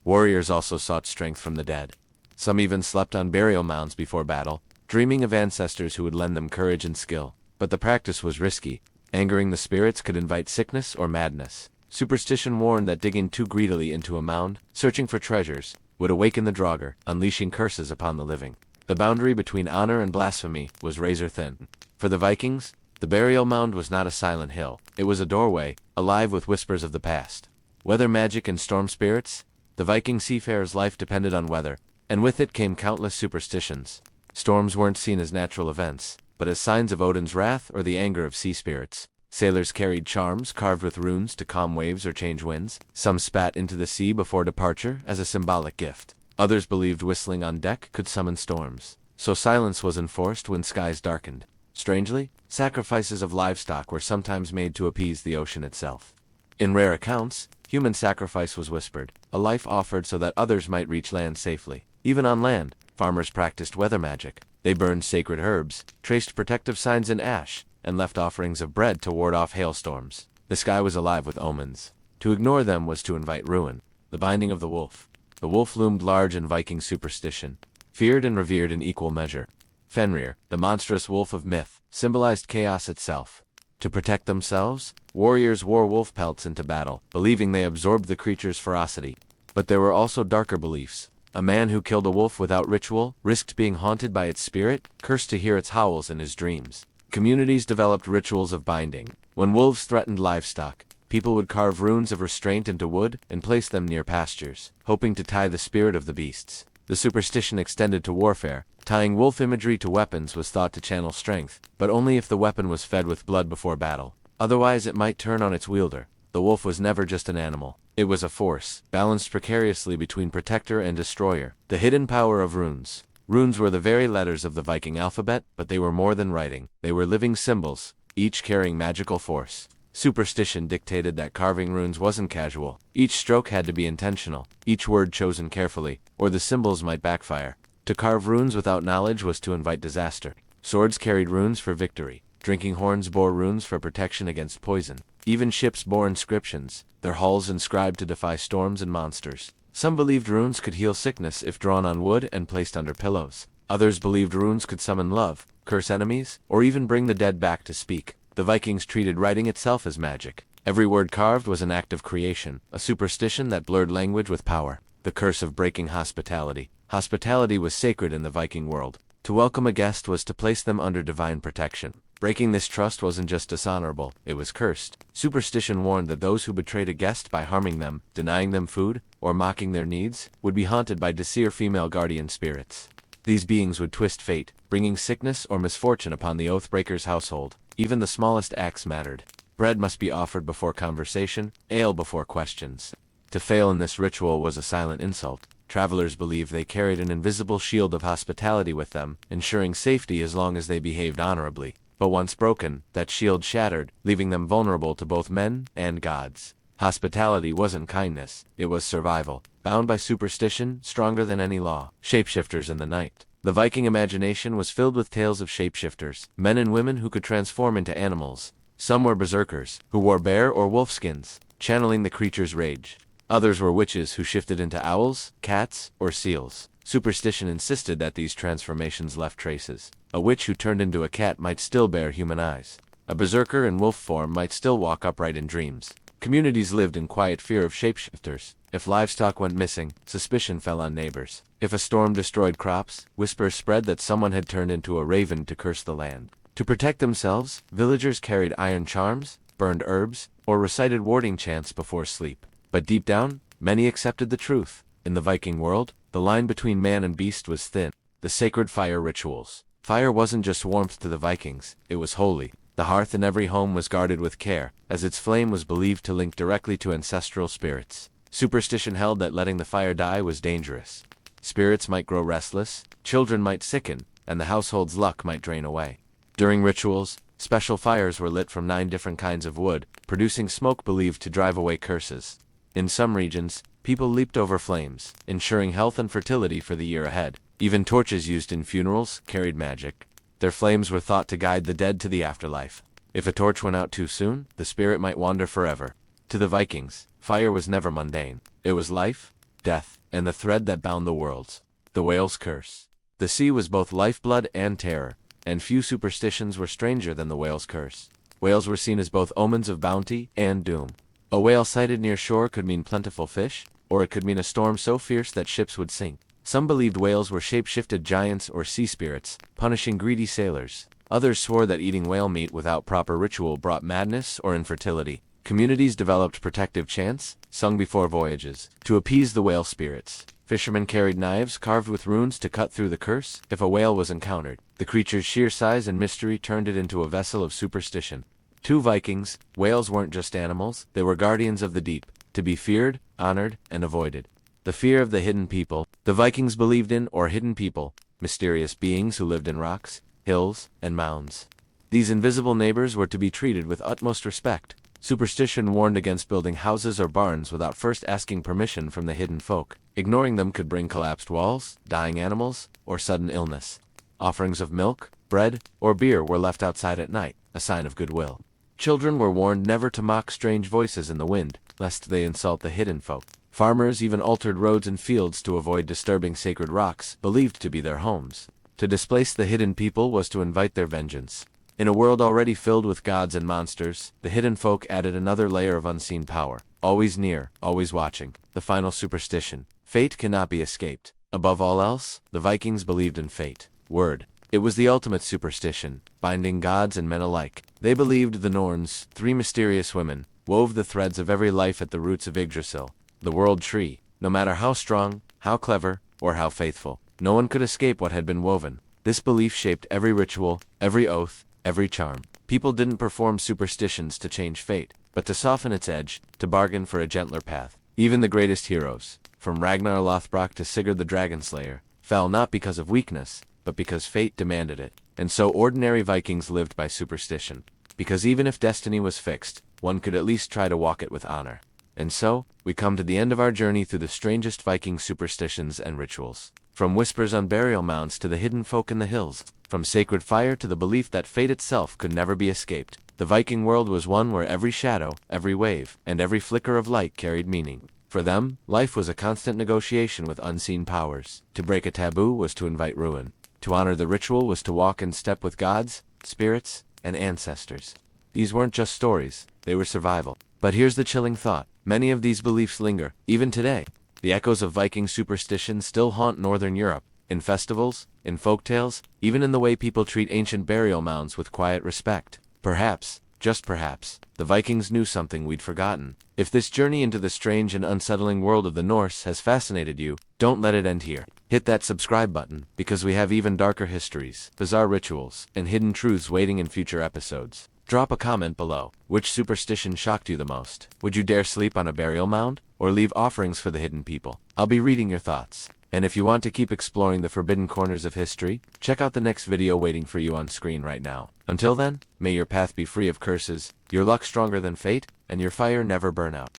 Warriors also sought strength from the dead. Some even slept on burial mounds before battle, dreaming of ancestors who would lend them courage and skill. But the practice was risky. Angering the spirits could invite sickness or madness. Superstition warned that digging too greedily into a mound, searching for treasures, would awaken the draugr, unleashing curses upon the living. The boundary between honor and blasphemy was razor thin. For the Vikings, the burial mound was not a silent hill. It was a doorway, alive with whispers of the past. Weather magic and storm spirits? The Viking seafarer's life depended on weather, and with it came countless superstitions. Storms weren't seen as natural events, but as signs of Odin's wrath or the anger of sea spirits. Sailors carried charms carved with runes to calm waves or change winds. Some spat into the sea before departure as a symbolic gift. Others believed whistling on deck could summon storms, so silence was enforced when skies darkened. Strangely, sacrifices of livestock were sometimes made to appease the ocean itself. In rare accounts, human sacrifice was whispered, a life offered so that others might reach land safely. Even on land, farmers practiced weather magic. They burned sacred herbs, traced protective signs in ash, and left offerings of bread to ward off hailstorms. The sky was alive with omens. To ignore them was to invite ruin. The binding of the wolf. The wolf loomed large in Viking superstition, feared and revered in equal measure. Fenrir, the monstrous wolf of myth, symbolized chaos itself. To protect themselves, warriors wore wolf pelts into battle, believing they absorbed the creature's ferocity. But there were also darker beliefs. A man who killed a wolf without ritual risked being haunted by its spirit, cursed to hear its howls in his dreams. Communities developed rituals of binding. When wolves threatened livestock, people would carve runes of restraint into wood and place them near pastures, hoping to tie the spirit of the beasts. The superstition extended to warfare. Tying wolf imagery to weapons was thought to channel strength, but only if the weapon was fed with blood before battle. Otherwise it might turn on its wielder. The wolf was never just an animal. It was a force, balanced precariously between protector and destroyer. The hidden power of runes. Runes were the very letters of the Viking alphabet, but they were more than writing. They were living symbols, each carrying magical force. Superstition dictated that carving runes wasn't casual. Each stroke had to be intentional, each word chosen carefully, or the symbols might backfire. To carve runes without knowledge was to invite disaster. Swords carried runes for victory. Drinking horns bore runes for protection against poison. Even ships bore inscriptions, their hulls inscribed to defy storms and monsters. Some believed runes could heal sickness if drawn on wood and placed under pillows. Others believed runes could summon love, curse enemies, or even bring the dead back to speak. The Vikings treated writing itself as magic. Every word carved was an act of creation, a superstition that blurred language with power. The curse of breaking hospitality. Hospitality was sacred in the Viking world. To welcome a guest was to place them under divine protection. Breaking this trust wasn't just dishonorable, it was cursed. Superstition warned that those who betrayed a guest by harming them, denying them food, or mocking their needs, would be haunted by Disir female guardian spirits. These beings would twist fate, bringing sickness or misfortune upon the oathbreaker's household. Even the smallest acts mattered. Bread must be offered before conversation, ale before questions. To fail in this ritual was a silent insult. Travelers believed they carried an invisible shield of hospitality with them, ensuring safety as long as they behaved honorably. But once broken, that shield shattered, leaving them vulnerable to both men and gods. Hospitality wasn't kindness, it was survival. Bound by superstition, stronger than any law. Shapeshifters in the night. The Viking imagination was filled with tales of shapeshifters, men and women who could transform into animals. Some were berserkers, who wore bear or wolf skins, channeling the creature's rage. Others were witches who shifted into owls, cats, or seals. Superstition insisted that these transformations left traces. A witch who turned into a cat might still bear human eyes. A berserker in wolf form might still walk upright in dreams. Communities lived in quiet fear of shapeshifters. If livestock went missing, suspicion fell on neighbors. If a storm destroyed crops, whispers spread that someone had turned into a raven to curse the land. To protect themselves, villagers carried iron charms, burned herbs, or recited warding chants before sleep. But deep down, many accepted the truth. In the Viking world, the line between man and beast was thin. The sacred fire rituals. Fire wasn't just warmth to the Vikings, it was holy. The hearth in every home was guarded with care, as its flame was believed to link directly to ancestral spirits. Superstition held that letting the fire die was dangerous. Spirits might grow restless, children might sicken, and the household's luck might drain away. During rituals, special fires were lit from 9 different kinds of wood, producing smoke believed to drive away curses. In some regions, people leaped over flames, ensuring health and fertility for the year ahead. Even torches used in funerals carried magic. Their flames were thought to guide the dead to the afterlife. If a torch went out too soon, the spirit might wander forever. To the Vikings, fire was never mundane. It was life, death, and the thread that bound the worlds. The whale's curse. The sea was both lifeblood and terror, and few superstitions were stranger than the whale's curse. Whales were seen as both omens of bounty and doom. A whale sighted near shore could mean plentiful fish, or it could mean a storm so fierce that ships would sink. Some believed whales were shape-shifted giants or sea spirits, punishing greedy sailors. Others swore that eating whale meat without proper ritual brought madness or infertility. Communities developed protective chants, sung before voyages, to appease the whale spirits. Fishermen carried knives carved with runes to cut through the curse if a whale was encountered. The creature's sheer size and mystery turned it into a vessel of superstition. To Vikings, whales weren't just animals, they were guardians of the deep, to be feared, honored, and avoided. The fear of the hidden people. The Vikings believed in, or hidden people, mysterious beings who lived in rocks, hills, and mounds. These invisible neighbors were to be treated with utmost respect. Superstition warned against building houses or barns without first asking permission from the hidden folk. Ignoring them could bring collapsed walls, dying animals, or sudden illness. Offerings of milk, bread, or beer were left outside at night, a sign of goodwill. Children were warned never to mock strange voices in the wind, lest they insult the hidden folk. Farmers even altered roads and fields to avoid disturbing sacred rocks, believed to be their homes. To displace the hidden people was to invite their vengeance. In a world already filled with gods and monsters, the hidden folk added another layer of unseen power. Always near, always watching. The final superstition. Fate cannot be escaped. Above all else, the Vikings believed in fate. Word. It was the ultimate superstition, binding gods and men alike. They believed the Norns, 3 mysterious women, wove the threads of every life at the roots of Yggdrasil, the world tree. No matter how strong, how clever, or how faithful, no one could escape what had been woven. This belief shaped every ritual, every oath, every charm. People didn't perform superstitions to change fate, but to soften its edge, to bargain for a gentler path. Even the greatest heroes, from Ragnar Lothbrok to Sigurd the Dragonslayer, fell not because of weakness, but because fate demanded it. And so ordinary Vikings lived by superstition, because even if destiny was fixed, one could at least try to walk it with honor. And so, we come to the end of our journey through the strangest Viking superstitions and rituals. From whispers on burial mounds to the hidden folk in the hills, from sacred fire to the belief that fate itself could never be escaped, the Viking world was one where every shadow, every wave, and every flicker of light carried meaning. For them, life was a constant negotiation with unseen powers. To break a taboo was to invite ruin. To honor the ritual was to walk in step with gods, spirits, and ancestors. These weren't just stories, they were survival. But here's the chilling thought. Many of these beliefs linger, even today. The echoes of Viking superstitions still haunt northern Europe, in festivals, in folktales, even in the way people treat ancient burial mounds with quiet respect. Perhaps, just perhaps, the Vikings knew something we'd forgotten. If this journey into the strange and unsettling world of the Norse has fascinated you, don't let it end here. Hit that subscribe button, because we have even darker histories, bizarre rituals, and hidden truths waiting in future episodes. Drop a comment below. Which superstition shocked you the most? Would you dare sleep on a burial mound? Or leave offerings for the hidden people? I'll be reading your thoughts. And if you want to keep exploring the forbidden corners of history, check out the next video waiting for you on screen right now. Until then, may your path be free of curses, your luck stronger than fate, and your fire never burn out.